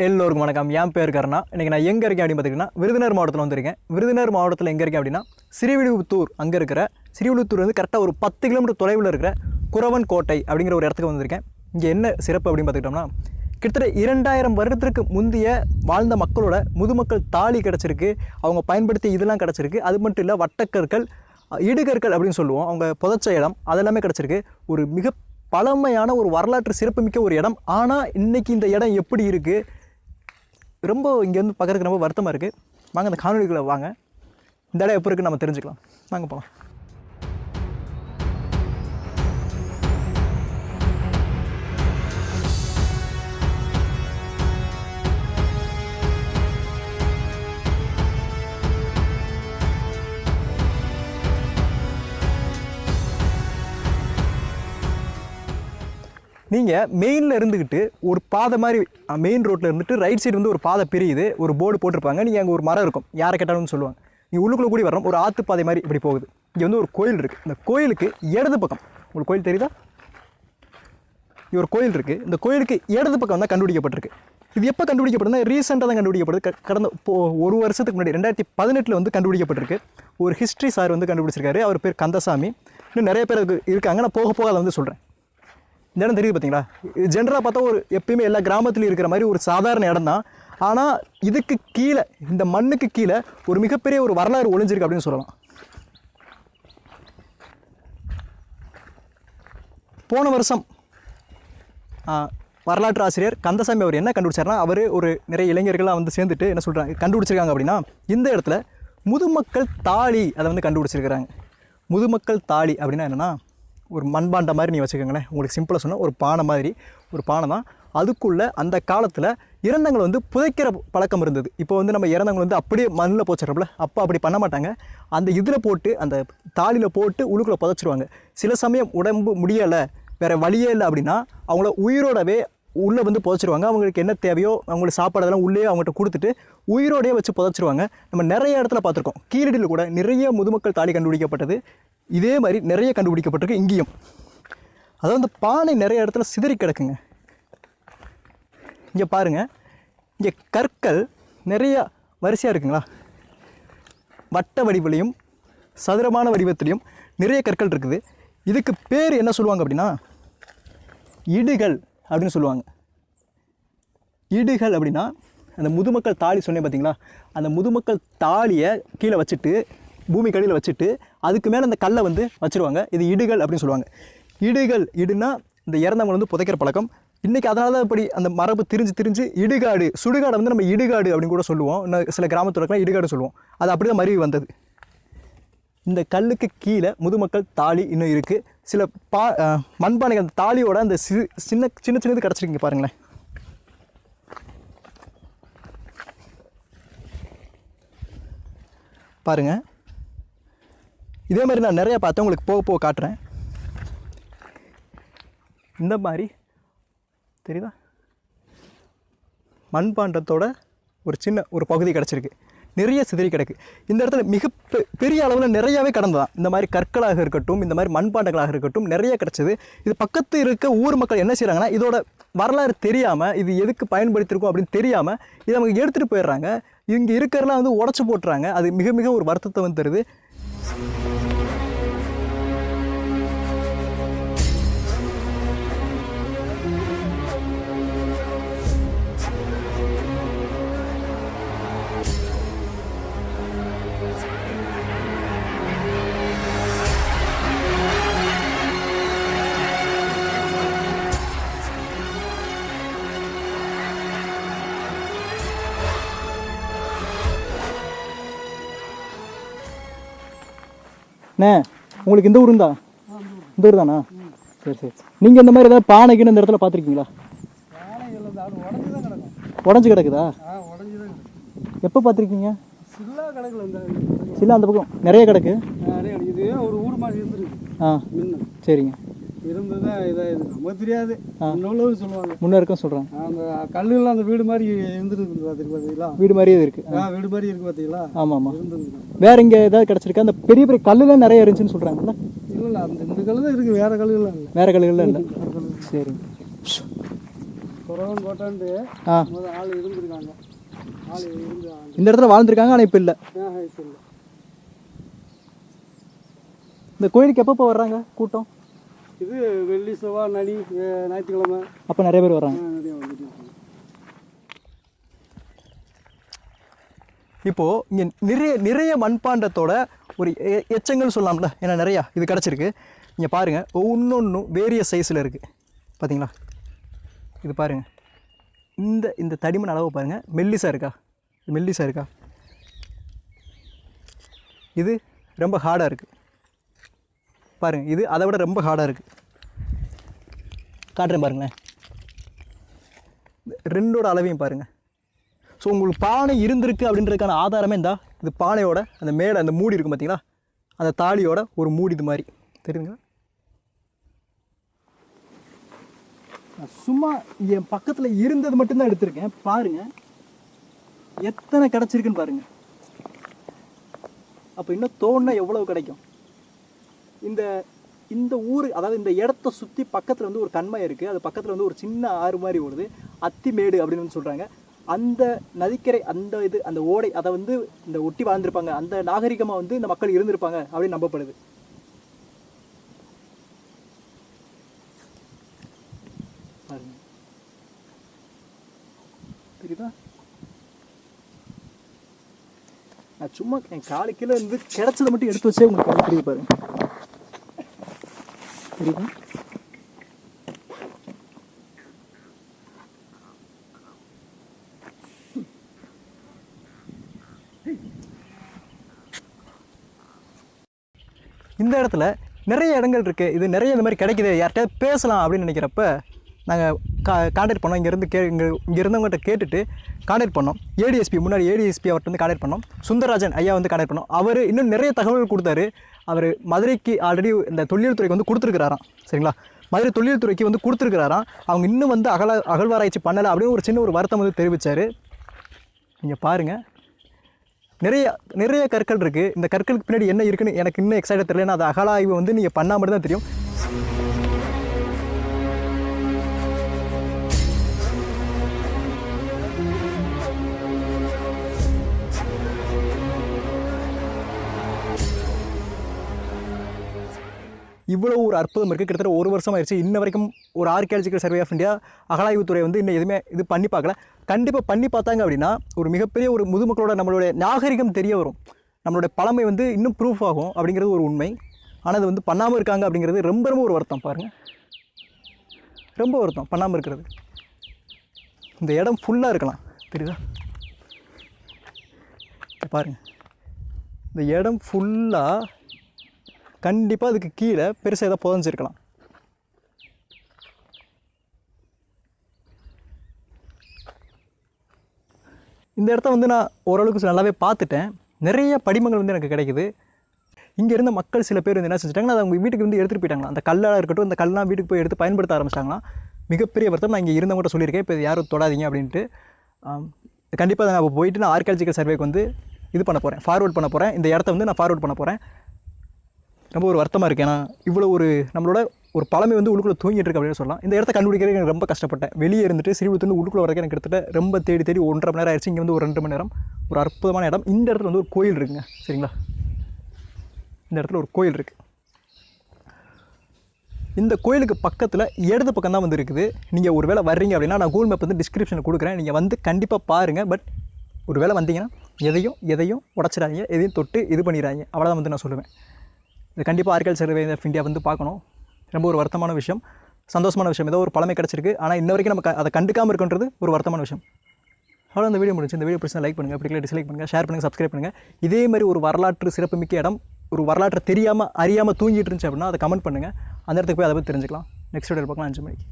எல்லோருக்கும் வணக்கம். என் பேர் கருணா. இன்றைக்கி நான் எங்கே இருக்கேன் அப்படின்னு பார்த்தீங்கன்னா விருதுநகர் மாவட்டத்தில் வந்திருக்கேன். விருதுநகர் மாவட்டத்தில் எங்கே இருக்கேன் அப்படின்னா ஸ்ரீவில்லிபுத்தூர். அங்கே இருக்கிற ஸ்ரீவில்லிபுத்தூர் வந்து கரெக்டாக ஒரு 10 கிலோமீட்டர் தொலைவில் இருக்கிற KuravanKottai அப்படிங்கிற ஒரு இடத்துக்கு வந்திருக்கேன். இங்கே என்ன சிறப்பு அப்படின்னு பார்த்துக்கிட்டோம்னா கிட்டத்தட்ட 2000 வருடத்திற்கு முந்தைய வாழ்ந்த மக்களோட முதுமக்கள் தாலி கிடச்சிருக்கு. அவங்க பயன்படுத்தி இதெல்லாம் கிடச்சிருக்கு. அது மட்டும் இல்லை, வட்டக்கற்கள், இடுகற்கள் அப்படின்னு சொல்லுவோம், அவங்க புதைச்ச இடம் அதெல்லாமே கிடச்சிருக்கு. ஒரு மிக பழமையான ஒரு வரலாற்று சிறப்புமிக்க ஒரு இடம். ஆனால் இன்றைக்கி இந்த இடம் எப்படி இருக்குது, ரொம்ப இங்கே வந்து பார்க்குறதுக்கு ரொம்ப வருத்தமாக இருக்குது. வாங்க அந்த காணொலிகளை வாங்க, இந்த இடம் எப்போ இருக்குன்னு நம்ம தெரிஞ்சுக்கலாம். வாங்க போகலாம். நீங்கள் மெயினில் இருந்துக்கிட்டு ஒரு பாதை மாதிரி மெயின் ரோட்டில் இருந்துட்டு ரைட் சைடு வந்து ஒரு பாதை பிரியுது, ஒரு போர்டு போட்டிருப்பாங்க. நீங்கள் அங்கே ஒரு மரம் இருக்கும், யாரை கேட்டாலும் சொல்லுவாங்க. நீங்கள் உள்ளுக்குள்ளே கூடி வரோம், ஒரு ஆற்று பாதை மாதிரி இப்படி போகுது. இங்கே வந்து ஒரு கோயில் இருக்குது. இந்த கோயிலுக்கு இடது பக்கம், உங்களுக்கு கோயில் தெரியுதா? இங்கே ஒரு கோயில் இருக்குது. இந்த கோயிலுக்கு இடது பக்கம் தான் கண்டுபிடிக்கப்பட்டிருக்கு. இது எப்போ கண்டுபிடிக்கப்படுதுன்னா ரீசெண்டாக தான் கண்டுபிடிக்கப்படுது. கடந்த ஒரு வருஷத்துக்கு முன்னாடி 2018 வந்து கண்டுபிடிக்கப்பட்டிருக்கு. ஒரு ஹிஸ்ட்ரி சார் வந்து கண்டுபிடிச்சிருக்காரு. அவர் பேர் கந்தசாமி. இன்னும் நிறைய பேர் இருக்காங்க. நான் போக போக அதை வந்து சொல்கிறேன். இந்த இடம் தெரியுது பார்த்தீங்களா? ஜென்ரலாக பார்த்தா ஒரு எப்பயுமே எல்லா கிராமத்துலையும் இருக்கிற மாதிரி ஒரு சாதாரண இடம் தான். ஆனால் இதுக்கு கீழே, இந்த மண்ணுக்கு கீழே ஒரு மிகப்பெரிய ஒரு வரலாறு ஒளிஞ்சிருக்கு அப்படின்னு சொல்லலாம். போன வருஷம் வரலாற்று ஆசிரியர் கந்தசாமி அவர் என்ன கண்டுபிடிச்சாருன்னா, அவர் ஒரு நிறைய இளைஞர்கள்லாம் வந்து சேர்ந்துட்டு என்ன சொல்கிறாங்க கண்டுபிடிச்சிருக்காங்க அப்படின்னா, இந்த இடத்துல முதுமக்கள் தாலி அதை வந்து கண்டுபிடிச்சிருக்கிறாங்க. முதுமக்கள் தாலி அப்படின்னா என்னென்னா, ஒரு மண்பாண்டை மாதிரி நீ வச்சுக்கோங்களேன். உங்களுக்கு சிம்பிளாக சொன்னால் ஒரு பானை மாதிரி, ஒரு பானை தான். அதுக்குள்ளே அந்த காலத்தில் இறந்தவங்களை வந்து புதைக்கிற பழக்கம் இருந்தது. இப்போ வந்து நம்ம இறந்தவங்களை வந்து அப்படியே மண்ணில் போச்சிடறப்பல, அப்போ அப்படி பண்ண மாட்டாங்க. அந்த இதில் போட்டு, அந்த தாலியில் போட்டு உள்ளுக்குள்ளே புதைச்சிருவாங்க. சில சமயம் உடம்பு முடியலை, வேறு வழியே இல்லை அப்படின்னா அவங்கள உயிரோடவே உள்ளே வந்து புதைச்சிருவாங்க. அவங்களுக்கு என்ன தேவையோ அவங்களுக்கு சாப்பாடு அதெல்லாம் உள்ளே அவங்கள்ட்ட கொடுத்துட்டு உயிரோடையே வச்சு புதைச்சிருவாங்க. நம்ம நிறைய இடத்துல பார்த்துருக்கோம். கீழடியில் கூட நிறைய முதுமக்கள் தாலி கண்டுபிடிக்கப்பட்டது. இதே மாதிரி நிறைய கண்டுபிடிக்கப்பட்டிருக்கு இங்கேயும். அதாவது அந்த பானை நிறைய இடத்துல சிதறி கிடக்குங்க. இங்கே பாருங்கள், இங்கே கற்கள் நிறையா வரிசையாக இருக்குங்களா? வட்ட வடிவிலையும் சதுரமான வடிவத்திலையும் நிறைய கற்கள் இருக்குது. இதுக்கு பேர் என்ன சொல்லுவாங்க அப்படின்னா இடுகள் அப்படின்னு சொல்லுவாங்க. இடுகள் அப்படின்னா அந்த முதுமக்கள் தாலி சொன்னேன் பார்த்தீங்களா, அந்த முதுமக்கள் தாலியை கீழே வச்சுட்டு பூமி கடியில் வச்சுட்டு அதுக்கு மேலே அந்த கல்லை வந்து வச்சுருவாங்க. இது இடுகள் அப்படின்னு சொல்லுவாங்க. இடுனா இந்த இறந்தவங்க வந்து புதைக்கிற பழக்கம். இன்றைக்கி அதனால தான் இப்படி அந்த மரபு திரிஞ்சு இடுகாடு, சுடுகாடை வந்து நம்ம இடுகாடு அப்படின்னு கூட சொல்லுவோம். இன்னும் சில கிராமத்துலலாம் இடுகாடு சொல்லுவோம். அது அப்படி தான் மருவி வந்தது. இந்த கல்லுக்கு கீழே முதுமக்கள் தாலி இன்னும் இருக்குது. சில மண்பானைகள் அந்த தாலியோட அந்த சின்னது கிடச்சிருக்கீங்க பாருங்களேன். பாருங்கள், இதே மாதிரி நான் நிறையா பார்த்தேன். உங்களுக்கு போக போக காட்டுறேன். இந்த மாதிரி தெரியுதா, மண்பாண்டத்தோட ஒரு சின்ன ஒரு பகுதி கிடச்சிருக்கு. நிறைய சிதறி கிடக்கு. இந்த இடத்துல மிக பெரிய அளவில் நிறையாவே கடந்ததான். இந்த மாதிரி கற்களாக இருக்கட்டும், இந்த மாதிரி மண்பாண்டங்களாக இருக்கட்டும் நிறைய கிடச்சிது. இது பக்கத்து இருக்க ஊர் மக்கள் என்ன செய்கிறாங்கன்னா, இதோட வரலாறு தெரியாமல், இது எதுக்கு பயன்படுத்தியிருக்கோம் அப்படின்னு தெரியாமல் இதை அவங்க எடுத்துகிட்டு போயிடுறாங்க. இங்கே இருக்கிறலாம் வந்து உடச்சி போட்டுறாங்க. அது மிக மிக ஒரு வருத்தத்தை வந்து தருது. அண்ணே, உங்களுக்கு இந்த ஊர் இருந்தா? இந்த ஊர் தானா? சரி சரி. நீங்கள் இந்த மாதிரி ஏதாவது பானைக்குன்னு இந்த இடத்துல பார்த்துருக்கீங்களா? உடஞ்சி கிடக்குதா? எப்போ பார்த்துருக்கீங்க? சில்லா அந்த பக்கம் நிறைய கிடக்கு. இது ஒரு ஊர் மாதிரி இருந்துருக்கு. சரிங்க. இருந்ததுதான் இதாகிடுது, நமக்கு தெரியாது. இன்னொரு சொல்லுவாங்க, முன்னேற்கும் சொல்கிறாங்க. அந்த கல்லுலாம் அந்த வீடு மாதிரி இருந்துருக்கு பார்த்தீங்களா? வீடு மாதிரியே இருக்குது. வீடு மாதிரி இருக்குது பார்த்தீங்களா? ஆமாம் ஆமாம். வேறு இங்கே ஏதாவது கிடச்சிருக்கா? அந்த பெரிய பெரிய கல்லுலாம் நிறைய இருந்துச்சுன்னு சொல்கிறாங்கல்ல? இல்லை, அந்த இந்த கல்லு தான் இருக்குது, வேறு கல்லுலாம் இல்லை. வேறு கல்லுகள்லாம் இல்லை. சரிங்க. KuravanKottai ஆ முதல் ஆள் இருந்திருக்காங்க. ஆள் இருந்து இந்த இடத்துல வாழ்ந்துருக்காங்க, ஆனால் இப்போ இல்லை. இப்போ இல்லை. இந்த கோயிலுக்கு எப்பப்போ வர்றாங்க கூட்டம்? இது வெள்ளி செவ்வாய் நடி ஞாயிற்றுக்கிழமை அப்போ நிறைய பேர் வர்றாங்க. நிறைய வந்துட்டு இருக்காங்க. இப்போது இங்கே நிறைய நிறைய மண்பாண்டத்தோட ஒரு எச்சங்கள் சொல்லலாம்ல, ஏன்னா நிறையா இது கிடச்சிருக்கு. இங்கே பாருங்கள், ஒவ்வொன்றும் வேரியஸ் சைஸில் இருக்குது. பார்த்தீங்களா? இது பாருங்கள், இந்த இந்த தடிமன் அளவு பாருங்கள், மெல்லிசாக இருக்கா? மெல்லிசாக இருக்கா? இது ரொம்ப ஹார்டாக இருக்குது பாருங்கள். இது அதை விட ரொம்ப ஹார்டாக இருக்குது. காட்டுறேன் பாருங்களேன், ரெண்டோட அளவையும் பாருங்கள். ஸோ உங்களுக்கு பானை இருந்திருக்கு அப்படின்றதுக்கான ஆதாரமே இந்தா, இது பானையோட அந்த மேலே அந்த மூடி இருக்கும் பார்த்தீங்களா, அந்த தாலியோட ஒரு மூடி இது மாதிரி தெரியுதுங்களா? நான் சும்மா என் பக்கத்தில் இருந்தது மட்டும்தான் எடுத்திருக்கேன். பாருங்கள் எத்தனை கிடச்சிருக்குன்னு பாருங்கள். அப்போ இன்னும் தோணுனா எவ்வளவு கிடைக்கும்? இந்த இந்த ஊர், அதாவது இந்த இடத்த சுற்றி பக்கத்தில் வந்து ஒரு கண்மாய் இருக்குது. அது பக்கத்தில் வந்து ஒரு சின்ன ஆறு மாதிரி ஓடுது, அத்திமேடு அப்படின்னு வந்து சொல்கிறாங்க. அந்த நதிக்கரை, அந்த இது அந்த ஓடை, அதை வந்து இந்த ஒட்டி வாழ்ந்திருப்பாங்க, அந்த நாகரிகமாக வந்து இந்த மக்கள் இருந்திருப்பாங்க அப்படின்னு நம்பப்படுது. தெரியுதா? நான் சும்மா என் காலு கீழே இருந்து கிடைச்சதை மட்டும் எடுத்து வச்சே உங்களுக்கு தெரியுது பாருங்க. தெரியுதா? இந்த இடத்துல நிறைய இடங்கள் இருக்குது. இது நிறைய இந்த மாதிரி கிடைக்குது, யார்கிட்ட பேசலாம் அப்படின்னு நினைக்கிறப்ப நாங்கள் கான்டாக்ட் பண்ணோம். இங்கே இருந்தவங்ககிட்ட கேட்டுட்டு கான்டாக்ட் பண்ணோம். ஏடிஎஸ்பி, முன்னாடி ஏடிஎஸ்பி அவர்கிட்ட வந்து கான்டாக்ட் பண்ணோம். சுந்தரராஜன் ஐயா வந்து கான்டாக்ட் பண்ணோம். அவர் இன்னும் நிறைய தகவல்கள் கொடுத்தாரு. அவர் மதுரைக்கு ஆல்ரெடி இந்த தொல்லியல் துறைக்கு வந்து கொடுத்துருக்கிறாராம். சரிங்களா? மதுரை தொல்லியல் துறைக்கு வந்து கொடுத்துருக்கிறாராம். அவங்க இன்னும் வந்து அகழ்வாராய்ச்சி பண்ணலை அப்படின்னு ஒரு சின்ன ஒரு வருத்தம் வந்து தெரிவித்தார். நீங்கள் பாருங்கள், நிறைய கற்கள் இருக்குது. இந்த கற்களுக்கு பின்னாடி என்ன இருக்குன்னு எனக்கு இன்னும் எக்ஸைட்டாக தெரியல. ஏன்னா அது அகழாய்வு வந்து நீங்கள் பண்ணால் மட்டும் தான் தெரியும். இவ்வளோ ஒரு அற்புதம் இருக்குது. கிட்டத்தட்ட ஒரு வருஷம் ஆயிடுச்சு. இன்ன வரைக்கும் ஒரு ஆர்கியாலஜிக்கல் சர்வே ஆஃப் இந்தியா அகழாய்வுத்துறை வந்து இன்னும் எதுவுமே இது பண்ணி பார்க்கல. கண்டிப்பாக பண்ணி பார்த்தாங்க அப்படின்னா ஒரு மிகப்பெரிய ஒரு முதுமக்களோட நம்மளுடைய நாகரிகம் தெரிய வரும். நம்மளுடைய பழமை வந்து இன்னும் ப்ரூஃப் ஆகும் அப்படிங்கிறது ஒரு உண்மை. ஆனால் அது வந்து பண்ணாமல் இருக்காங்க அப்படிங்கிறது ரொம்ப ரொம்ப ஒரு வருத்தம். பாருங்கள், ரொம்ப வருத்தம் பண்ணாமல் இருக்கிறது. இந்த இடம் ஃபுல்லாக இருக்கலாம், தெரியுதா? பாருங்கள், இந்த இடம் ஃபுல்லாக கண்டிப்பாக அதுக்கு கீழே பெருசாக ஏதோ புதஞ்சிருக்கலாம். இந்த இடத்த வந்து நான் ஓரளவுக்கு நல்லாவே பார்த்துட்டேன். நிறைய படிமங்கள் வந்து எனக்கு கிடைக்குது. இங்கே இருந்த மக்கள் சில பேர் வந்து என்ன செஞ்சுட்டாங்கன்னா, அதை அவங்க வீட்டுக்கு வந்து எடுத்துகிட்டு போயிட்டாங்களா. அந்த கல்லாக இருக்கட்டும், அந்த கல்லாம் வீட்டுக்கு போய் எடுத்து பயன்படுத்த ஆரம்பிச்சிட்டாங்களாம். மிகப்பெரிய வருத்தம். நான் இங்கே இருந்தவங்கள்ட்ட சொல்லியிருக்கேன், இப்போ யாரும் தொடாதீங்க அப்படின்ட்டு. கண்டிப்பாக நான் இப்போ போயிட்டு நான் ஆர்கியாலஜிக்கல் சர்வேக்கு வந்து இது பண்ண போகிறேன், ஃபார்வர்ட் பண்ண போகிறேன். இந்த இடத்த வந்து நான் ஃபார்வர்ட் பண்ண போகிறேன். ரொம்ப ஒரு வருத்தமாக இருக்குது. ஏன்னா இவ்வளோ ஒரு நம்மளோட ஒரு பழமை வந்து உள்ளுக்குள்ளே தூங்கிட்டு இருக்கு அப்படின்னு சொல்லலாம். இந்த இடத்த கண்டுபிடிக்கிறதுக்கு எனக்கு ரொம்ப கஷ்டப்பட்டேன். வெளியே இருந்துட்டு ஸ்ரீவில்லிபுத்தூர் உள்ளுக்குள்ளே வரைக்கும் எனக்கு கிட்டத்தட்ட ரொம்ப தேடி 1.5 மணி நேரம் ஆயிடுச்சு. இங்கே வந்து ஒரு 2 மணி நேரம். ஒரு அற்புதமான இடம். இந்த இடத்துல வந்து ஒரு கோயில் இருக்குங்க, சரிங்களா? இந்த இடத்துல ஒரு கோயில் இருக்குது. இந்த கோயிலுக்கு பக்கத்தில் இடது பக்கம் தான் வந்து இருக்குது. நீங்கள் ஒரு வேளை வர்றீங்க அப்படின்னா நான் கூகுள் மேப் வந்து டிஸ்கிரிப்ஷனில் கொடுக்குறேன். நீங்கள் வந்து கண்டிப்பாக பாருங்கள். பட் ஒரு வேளை வந்தீங்கன்னா எதையும் உடச்சிடாதீங்க, எதையும் தொட்டு இது பண்ணிடாதீங்க. அவ்வளோதான் வந்து நான் சொல்லுவேன். இது கண்டிப்பாக ஆர்கியாலஜிக்கல் சர்வே ஆஃப் இந்தியா வந்து பார்க்கணும். ரொம்ப ஒரு வருத்தமான விஷயம், சந்தோஷமான விஷயம். ஏதோ ஒரு பழமை கிடச்சிருக்கு, ஆனால் இன்ன வரைக்கும் நம்ம அதை கண்டுக்காமல் இருக்குன்றது ஒரு வருத்தமான விஷயம். அவ்வளோ அந்த வீடியோ முடிச்சு. இந்த வீடியோ பிடிச்சா லைக் பண்ணுங்கள், பிடிக்கல டிஸ்லைக் பண்ணுங்கள், ஷேர் பண்ணுங்கள், சப்ஸ்கிரைப் பண்ணுங்கள். இதே மாதிரி ஒரு வரலாற்று சிறப்புமிக்க இடம், ஒரு வரலாற்றை அறியாமல் தூங்கிட்டு இருந்துச்சு அப்படின்னா அதை கமெண்ட் பண்ணுங்கள். அந்த இடத்துக்கு போய் அதை பற்றி தெரிஞ்சுக்கலாம். நெக்ஸ்ட் வீடியோ பார்க்கலாம் 5 மணிக்கு.